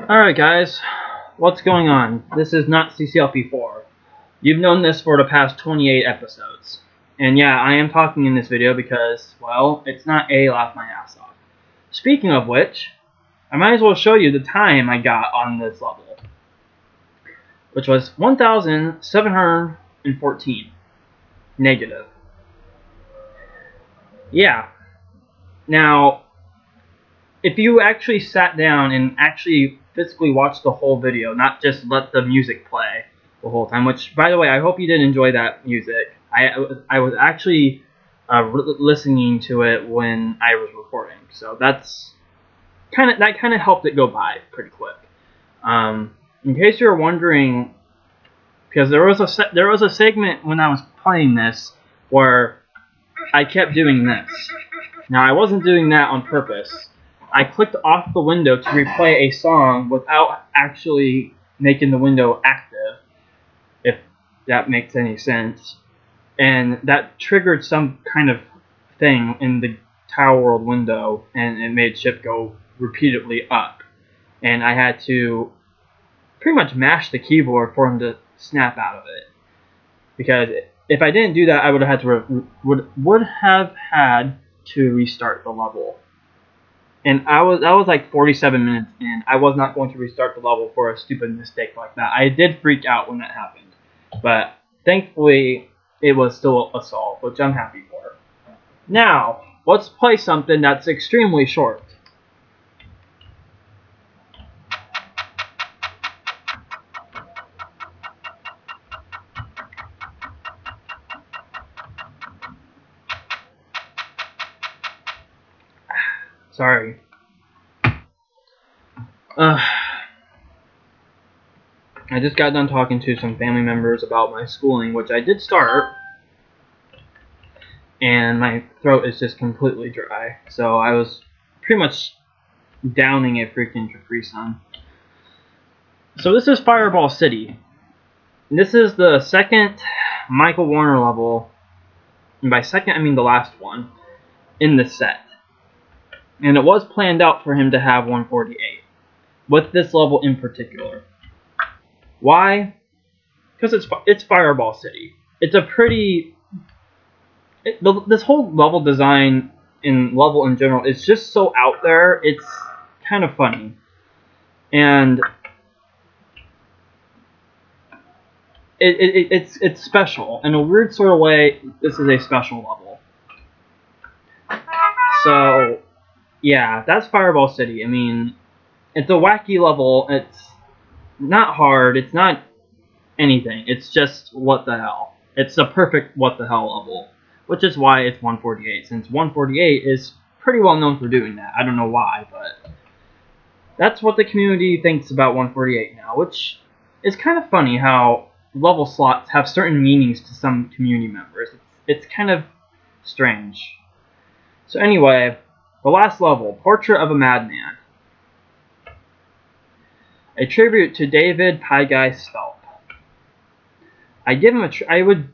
Alright guys, what's going on? This is not CCLP4. You've known this for the past 28 episodes. And yeah, I am talking in this video because, well, it's not A, laugh my ass off. Speaking of which, I might as well show you the time I got on this level, which was 1,714. Negative. Yeah. Now, if you actually sat down and actually physically watched the whole video, not just let the music play the whole time, which, by the way, I hope you did enjoy that music. I was actually listening to it when I was recording, so that kind of helped it go by pretty quick. In case you're wondering, because there was a segment when I was playing this where I kept doing this. Now, I wasn't doing that on purpose. I clicked off the window to replay a song without actually making the window active, if that makes any sense. And that triggered some kind of thing in the Tower World window, and it made ship go repeatedly up. And I had to pretty much mash the keyboard for him to snap out of it. Because if I didn't do that, I would have had to restart the level. And that was like 47 minutes in. I was not going to restart the level for a stupid mistake like that. I did freak out when that happened. But thankfully, it was still a solve, which I'm happy for. Now, let's play something that's extremely short. Sorry. I just got done talking to some family members about my schooling, which I did start, and my throat is just completely dry, so I was pretty much downing a freaking Capri Sun. So this is Fireball City. This is the second Michael Warner level, and by second I mean the last one, in the set. And it was planned out for him to have 148, with this level in particular. Why? Because it's Fireball City. It's a pretty... this whole level design and level in general is just so out there, it's kind of funny. And it's special. In a weird sort of way, this is a special level. So, yeah, that's Fireball City. I mean, it's a wacky level. It's not hard. It's not anything. It's just what the hell. It's a perfect what the hell level, which is why it's 148, since 148 is pretty well known for doing that. I don't know why, but that's what the community thinks about 148 now, which is kind of funny how level slots have certain meanings to some community members. It's kind of strange. So anyway, the last level, Portrait of a Madman. A tribute to David Pie Guy Stelp. I give him I would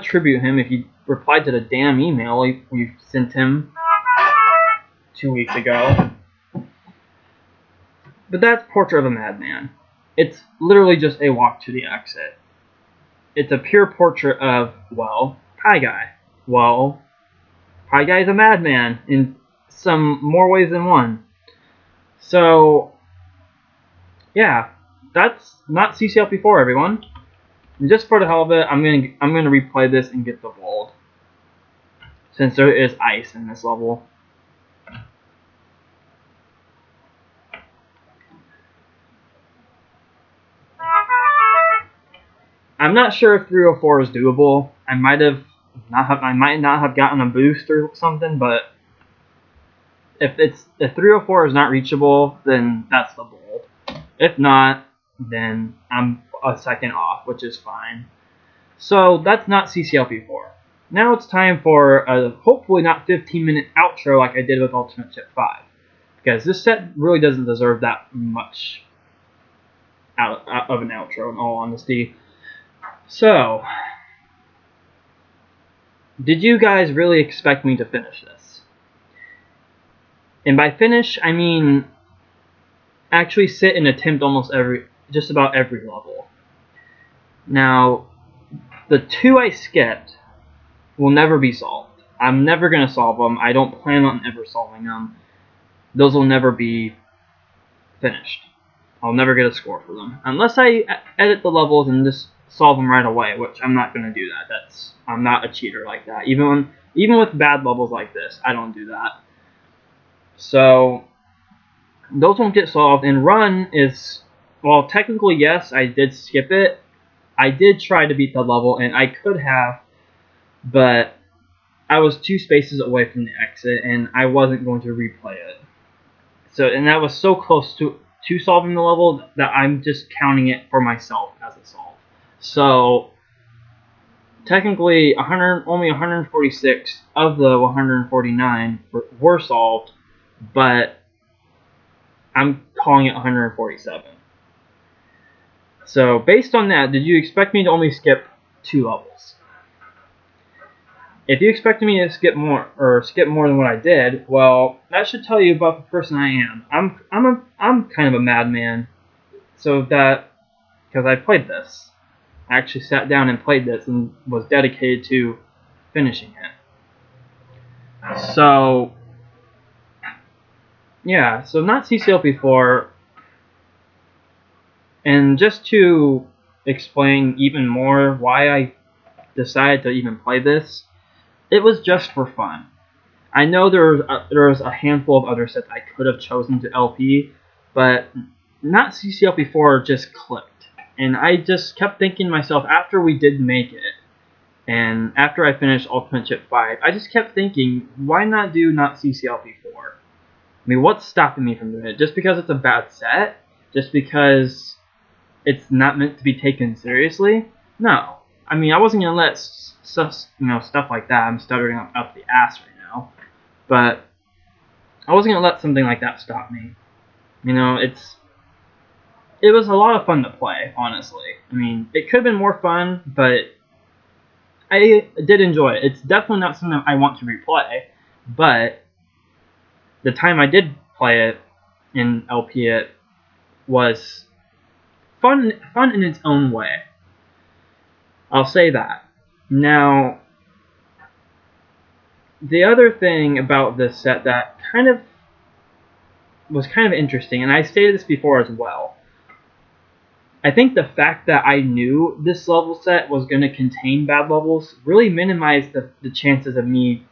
tribute him if he replied to the damn email we sent him 2 weeks ago. But that's Portrait of a Madman. It's literally just a walk to the exit. It's a pure portrait of, well, Pie Guy. Well, Pie Guy is a madman in some more ways than one. So, yeah, that's not CCLP4, everyone. And just for the hell of it, I'm gonna replay this and get the gold, since there is ice in this level. I'm not sure if 304 is doable. I might not have gotten a boost or something, but if 304 is not reachable, then that's the gold. If not, then I'm a second off, which is fine. So that's not CCLP4. Now it's time for a hopefully not 15-minute outro like I did with Ultimate Chip 5. Because this set really doesn't deserve that much of an outro, in all honesty. So, did you guys really expect me to finish this? And by finish, I mean actually sit and attempt just about every level. Now, the 2 I skipped will never be solved. I'm never going to solve them. I don't plan on ever solving them. Those will never be finished. I'll never get a score for them. Unless I edit the levels and just solve them right away, which I'm not going to do that. I'm not a cheater like that. Even with bad levels like this, I don't do that. So, those won't get solved. And run is, well, technically, yes, I did skip it. I did try to beat the level, and I could have, but I was 2 spaces away from the exit, and I wasn't going to replay it. So, and that was so close to solving the level that I'm just counting it for myself as a solve. So, technically, only 146 of the 149 were solved, but I'm calling it 147. So, based on that, did you expect me to only skip 2 levels? If you expected me to skip more than what I did, well, that should tell you about the person I am. I'm kind of a madman, so that because I played this, I actually sat down and played this and was dedicated to finishing it. So yeah, so not CCLP4, and just to explain even more why I decided to even play this. It was just for fun. I know there was a handful of other sets I could have chosen to LP, but not CCLP4 just clicked. And I just kept thinking to myself, after we did make it, and after I finished Ultimate Chip 5, I just kept thinking, why not do not CCLP4? I mean, what's stopping me from doing it? Just because it's a bad set? Just because it's not meant to be taken seriously? No. I mean, I wasn't going to let stuff like that. I'm stuttering up the ass right now. But I wasn't going to let something like that stop me. It was a lot of fun to play, honestly. I mean, it could have been more fun, but I did enjoy it. It's definitely not something I want to replay, but the time I did play it and LP it was fun in its own way. I'll say that. Now, the other thing about this set that was kind of interesting, and I stated this before as well, I think the fact that I knew this level set was going to contain bad levels really minimized the chances of me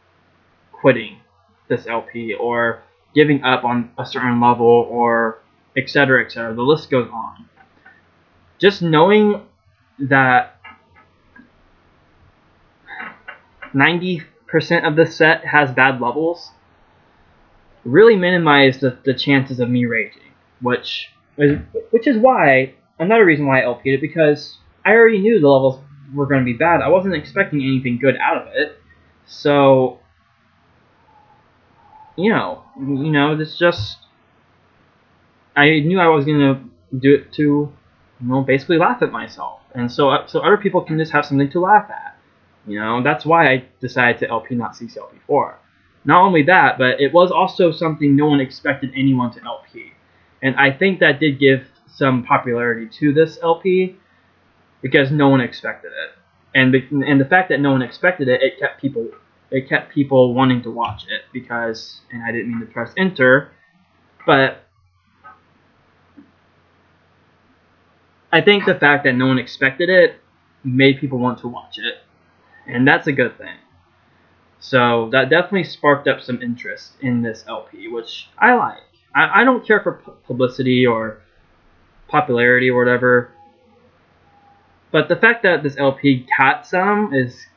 quitting this LP or giving up on a certain level or etc. etc. The list goes on. Just knowing that 90% of the set has bad levels really minimized the chances of me raging, which is why, another reason why I LP'd it, because I already knew the levels were going to be bad. I wasn't expecting anything good out of it, so it's just, I knew I was going to do it to, basically laugh at myself, and so other people can just have something to laugh at. That's why I decided to LP, not CCLP4. Not only that, but it was also something no one expected anyone to LP. And I think that did give some popularity to this LP because no one expected it. And the fact that no one expected it, it kept people wanting to watch it because, and I didn't mean to press enter, but I think the fact that no one expected it made people want to watch it. And that's a good thing. So that definitely sparked up some interest in this LP, which I like. I don't care for publicity or popularity or whatever, but the fact that this LP got some is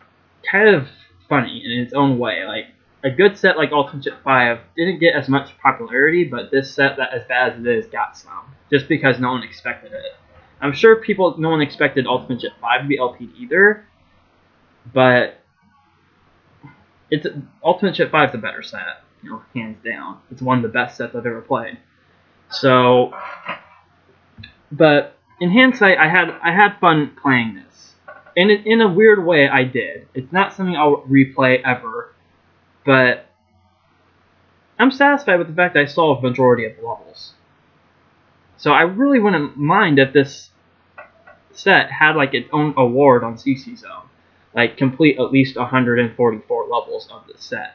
kind of funny in its own way. Like, a good set like Ultimate Chip 5 didn't get as much popularity, but this set, that as bad as it is, got some, just because no one expected it. I'm sure no one expected Ultimate Chip 5 to be LP'd either, but Ultimate Chip 5 is a better set, hands down. It's one of the best sets I've ever played. So, but in hindsight, I had fun playing this, and in a weird way, I did. It's not something I'll replay ever, but I'm satisfied with the fact that I solved the majority of the levels. So I really wouldn't mind if this set had like its own award on CCZone, like complete at least 144 levels of the set.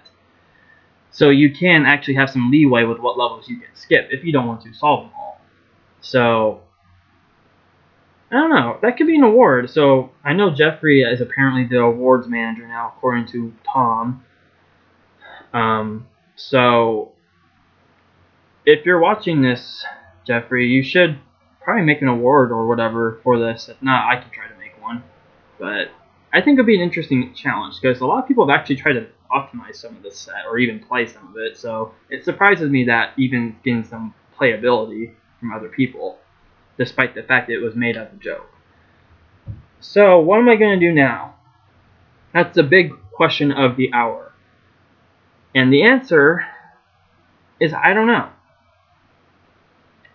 So you can actually have some leeway with what levels you can skip if you don't want to solve them all. So I don't know. That could be an award. So I know Jeffrey is apparently the awards manager now, according to Tom. So if you're watching this, Jeffrey, you should probably make an award or whatever for this. If not, I can try to make one. But I think it'd be an interesting challenge because a lot of people have actually tried to optimize some of this set or even play some of it. So it surprises me that even getting some playability from other people, despite the fact that it was made as a joke. So what am I going to do now? That's the big question of the hour. And the answer is I don't know.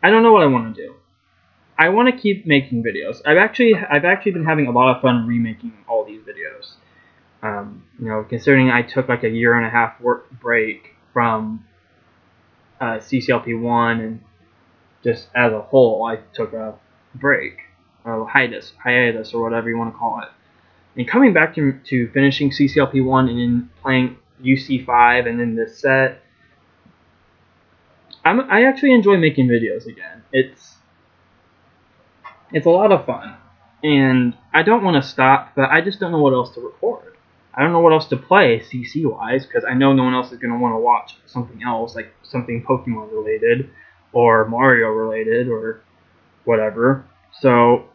I don't know what I want to do. I want to keep making videos. I've actually been having a lot of fun remaking all these videos. Considering I took like a 1.5 year break from CCLP1 and just as a whole, I took a break, or hiatus, or whatever you want to call it. And coming back to finishing CCLP1 and then playing UC5 and then this set, I actually enjoy making videos again. It's a lot of fun, and I don't want to stop, but I just don't know what else to record. I don't know what else to play CC-wise, because I know no one else is going to want to watch something else, like something Pokemon related, or Mario related, or whatever. So,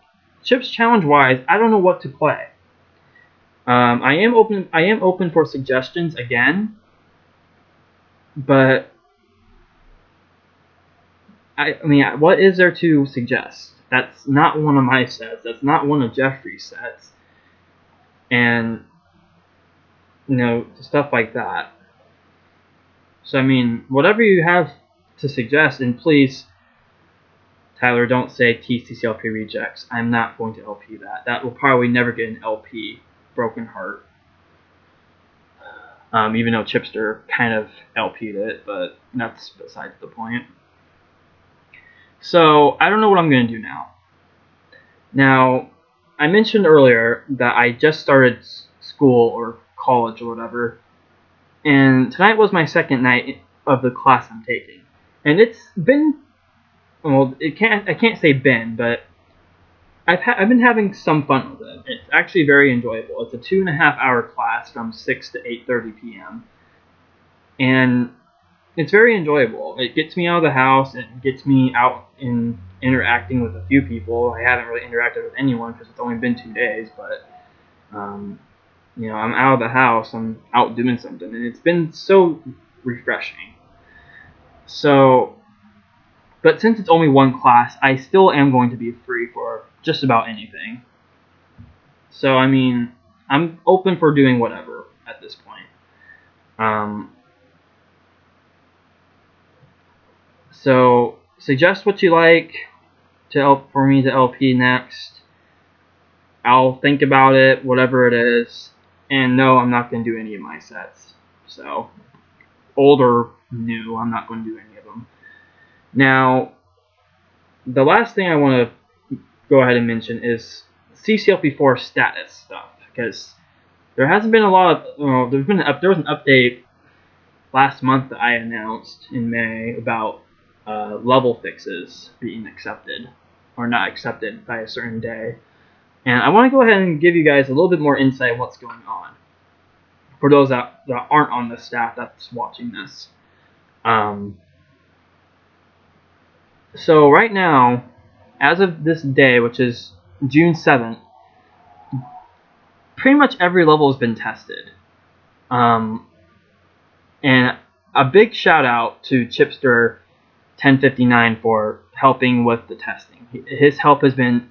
Chips Challenge-wise, I don't know what to play. I am open for suggestions again, but I mean, what is there to suggest? That's not one of my sets. That's not one of Jeffrey's sets. And, stuff like that. So, I mean, whatever you have to suggest, and please, Tyler, don't say TCCLP rejects. I'm not going to LP that. That will probably never get an LP. Broken Heart. Even though Chipster kind of LP'd it, but that's besides the point. So, I don't know what I'm going to do now. Now, I mentioned earlier that I just started school or college or whatever, and tonight was my second night of the class I'm taking. And it's been, well, I can't say been, but I've been having some fun with it. It's actually very enjoyable. It's a 2.5 hour class from 6 to 8:30 p.m. And it's very enjoyable. It gets me out of the house. It gets me out in interacting with a few people. I haven't really interacted with anyone because it's only been 2 days, but I'm out of the house. I'm out doing something, and it's been so refreshing. So, but since it's only one class, I still am going to be free for just about anything. So, I mean, I'm open for doing whatever at this point. So, suggest what you like for me to LP next. I'll think about it, whatever it is. And no, I'm not going to do any of my sets. So, old or new, I'm not going to do any of them. Now, the last thing I want to go ahead and mention is CCLP4 status stuff, because there hasn't been a lot of, there was an update last month that I announced in May about level fixes being accepted or not accepted by a certain day, and I want to go ahead and give you guys a little bit more insight on what's going on for those that aren't on the staff that's watching this. So right now, as of this day, which is June 7th, pretty much every level has been tested. And a big shout out to Chipster 1059 for helping with the testing. His help has been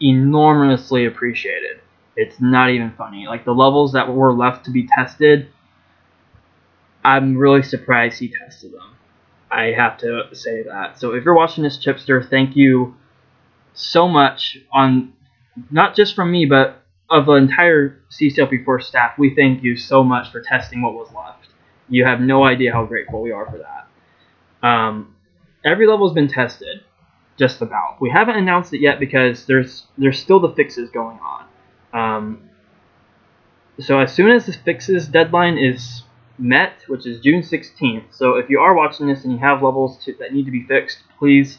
enormously appreciated. It's not even funny. Like, the levels that were left to be tested, I'm really surprised he tested them. I have to say that. So if you're watching this, Chipster, thank you so much, on not just from me, but of the entire CCLP4 staff. We thank you so much for testing what was left. You have no idea how grateful we are for that. Every level has been tested. just about. We haven't announced it yet because there's still the fixes going on. So as soon as the fixes deadline is met, which is June 16th, so if you are watching this and you have levels that need to be fixed, please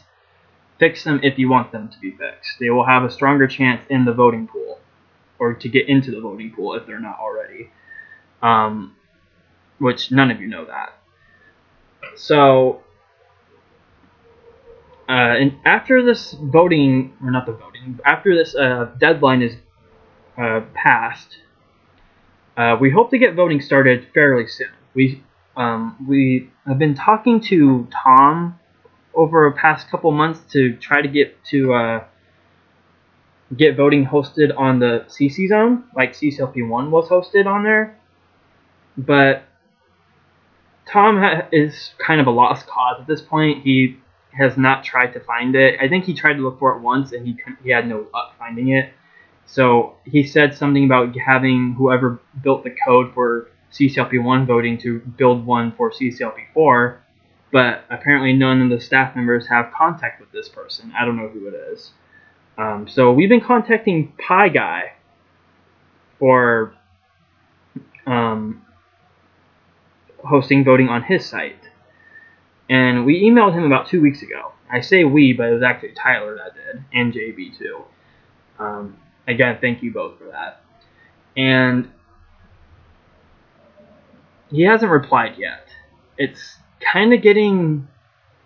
fix them if you want them to be fixed. They will have a stronger chance in the voting pool, or to get into the voting pool if they're not already. Which none of you know that. So, and after this voting, or not the voting, after this deadline is passed, we hope to get voting started fairly soon. We have been talking to Tom over the past couple months to try to get voting hosted on the CCZone, like CCLP1 was hosted on there. But Tom is kind of a lost cause at this point. He has not tried to find it. I think he tried to look for it once and he had no luck finding it. So he said something about having whoever built the code for CCLP1 voting to build one for CCLP4, but apparently none of the staff members have contact with this person. I don't know who it is. So we've been contacting Pi Guy for hosting voting on his site. And we emailed him about 2 weeks ago. I say we, but it was actually Tyler that did, and JB too. Again, thank you both for that. And he hasn't replied yet. It's kind of getting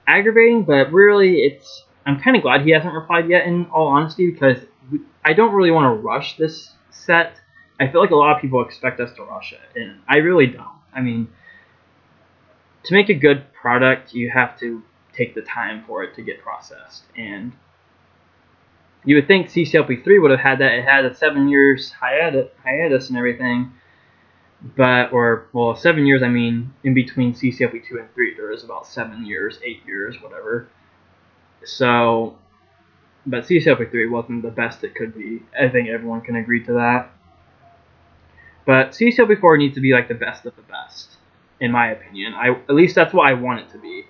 aggravating, but really I'm kind of glad he hasn't replied yet, in all honesty, because I don't really want to rush this set. I feel like a lot of people expect us to rush it, and I really don't. I mean, to make a good product, you have to take the time for it to get processed, and you would think CCLP3 would have had that. It had a 7 years hiatus and everything, but 7 years. I mean, in between CCLP2 and 3, there is about 7 years, 8 years, whatever. So, but CCLP3 wasn't the best it could be. I think everyone can agree to that. But CCLP4 needs to be like the best of the best, in my opinion. At least that's what I want it to be.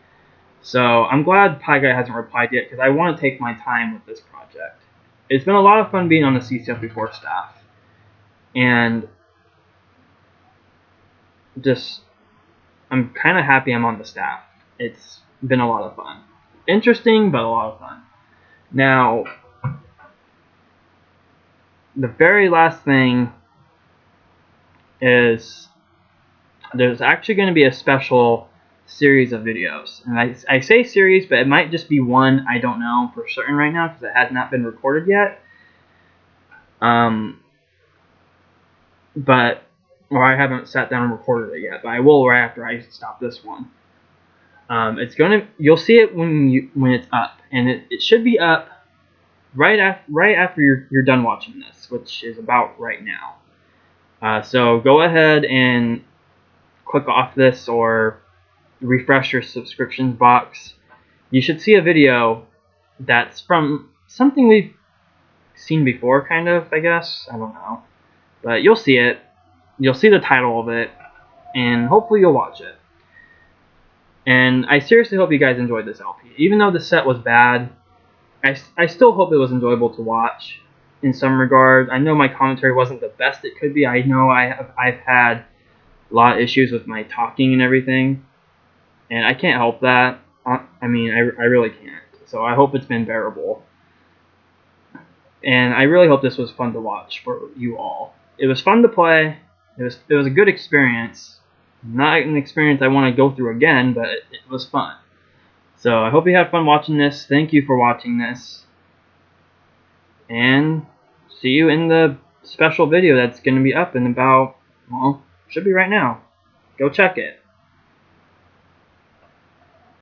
So I'm glad Pi Guy hasn't replied yet, because I want to take my time with this project. It's been a lot of fun being on the CCLP4 staff, and I'm kind of happy I'm on the staff. It's been a lot of fun. Interesting, but a lot of fun. Now, the very last thing is there's actually going to be a special series of videos. And I say series, but it might just be one. I don't know for certain right now because it has not been recorded yet. Or I haven't sat down and recorded it yet, but I will right after I stop this one. You'll see it when it's up, and it should be up right after you're done watching this, which is about right now. So go ahead and click off this or refresh your subscriptions box. You should see a video that's from something we've seen before, kind of, I guess. I don't know. But you'll see it. You'll see the title of it, and hopefully you'll watch it. And I seriously hope you guys enjoyed this LP. Even though the set was bad, I still hope it was enjoyable to watch in some regard. I know my commentary wasn't the best it could be. I know I've had a lot of issues with my talking and everything, and I can't help that. I mean, I really can't. So I hope it's been bearable. And I really hope this was fun to watch for you all. It was fun to play. It was a good experience. Not an experience I want to go through again, but it was fun. So I hope you had fun watching this. Thank you for watching this. And see you in the special video that's going to be up in about, well, should be right now. Go check it.